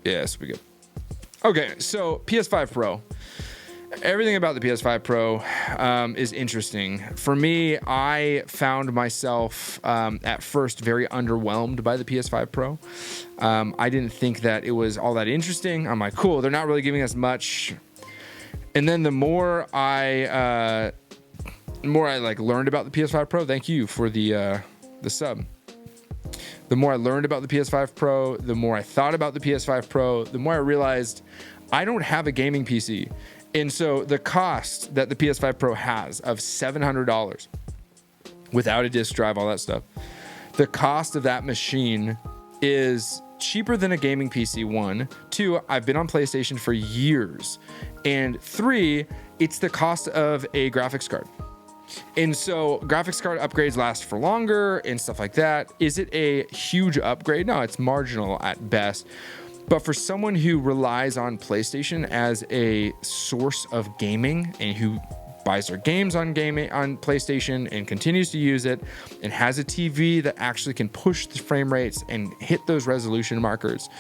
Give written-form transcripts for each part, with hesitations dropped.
Yeah, this will be good. Okay, so PS5 Pro. Everything about the PS5 Pro is interesting. For me, I found myself at first very underwhelmed by the PS5 Pro. I didn't think that it was all that interesting. I'm like, cool, they're not really giving us much. And then the more I like learned about the PS5 Pro, thank you for the sub. The more I learned about the PS5 Pro, the more I thought about the PS5 Pro, the more I realized I don't have a gaming PC. And so the cost that the PS5 Pro has of $700 without a disk drive, all that stuff, the cost of that machine is cheaper than a gaming PC. 1, 2, I've been on PlayStation for years. And 3, it's the cost of a graphics card. And so graphics card upgrades last for longer and stuff like that. Is it a huge upgrade? No, it's marginal at best. But for someone who relies on PlayStation as a source of gaming and who buys their games on PlayStation and continues to use it and has a TV that actually can push the frame rates and hit those resolution markers,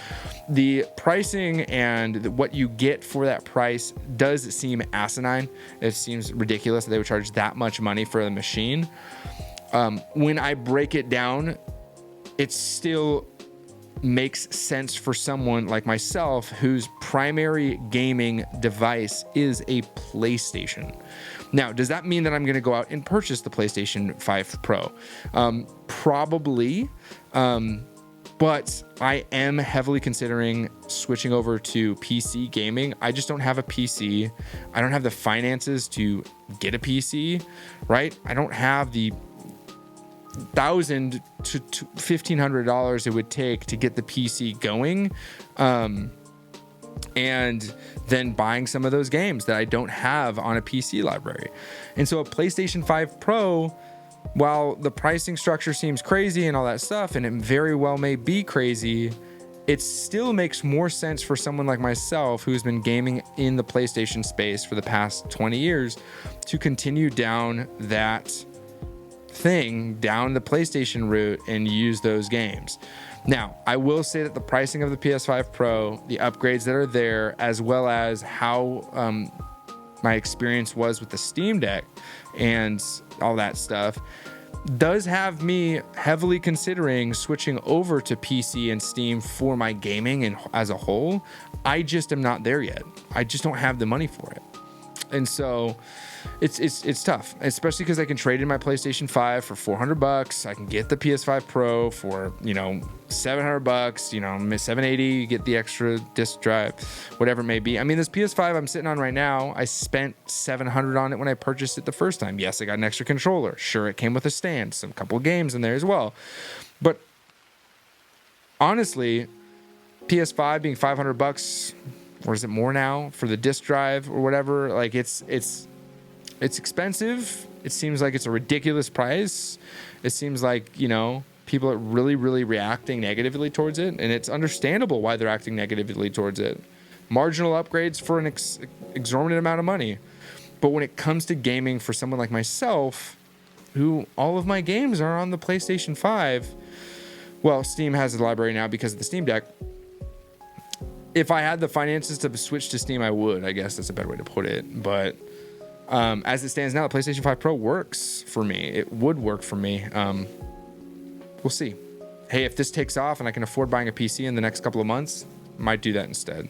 the pricing and what you get for that price does seem asinine. It seems ridiculous that they would charge that much money for a machine. When I break it down, it still makes sense for someone like myself whose primary gaming device is a PlayStation. Now, does that mean that I'm going to go out and purchase the PlayStation 5 Pro? Probably, but I am heavily considering switching over to PC gaming. I just don't have a PC. I don't have the finances to get a PC, right? I don't have the $1,000 to $1,500 it would take to get the PC going, and then buying some of those games that I don't have on a PC library. And so a PlayStation 5 Pro, while the pricing structure seems crazy and all that stuff, and it very well may be crazy, it still makes more sense for someone like myself who's been gaming in the PlayStation space for the past 20 years to continue down that thing, down the PlayStation route, and use those games. Now, I will say that the pricing of the PS5 Pro, the upgrades that are there, as well as how my experience was with the Steam Deck and all that stuff, does have me heavily considering switching over to PC and Steam for my gaming and as a whole. I just am not there yet. I just don't have the money for it. And so it's tough, especially because I can trade in my PlayStation 5 for $400. I can get the PS5 Pro for, $700, $780, you get the extra disc drive, whatever it may be. I mean, this PS5 I'm sitting on right now, I spent $700 on it when I purchased it the first time. Yes, I got an extra controller. Sure, it came with a stand, some couple of games in there as well. But honestly, PS5 being $500, or is it more now for the disc drive or whatever? Like it's expensive. It seems like it's a ridiculous price. It seems like, people are really, really reacting negatively towards it, and it's understandable why they're acting negatively towards it. Marginal upgrades for an exorbitant amount of money. But when it comes to gaming for someone like myself, who all of my games are on the PlayStation 5, well, Steam has a library now because of the Steam Deck. If I had the finances to switch to Steam, I would. I guess that's a better way to put it. But as it stands now, the PlayStation 5 Pro works for me. It would work for me. We'll see. Hey, if this takes off and I can afford buying a PC in the next couple of months, might do that instead.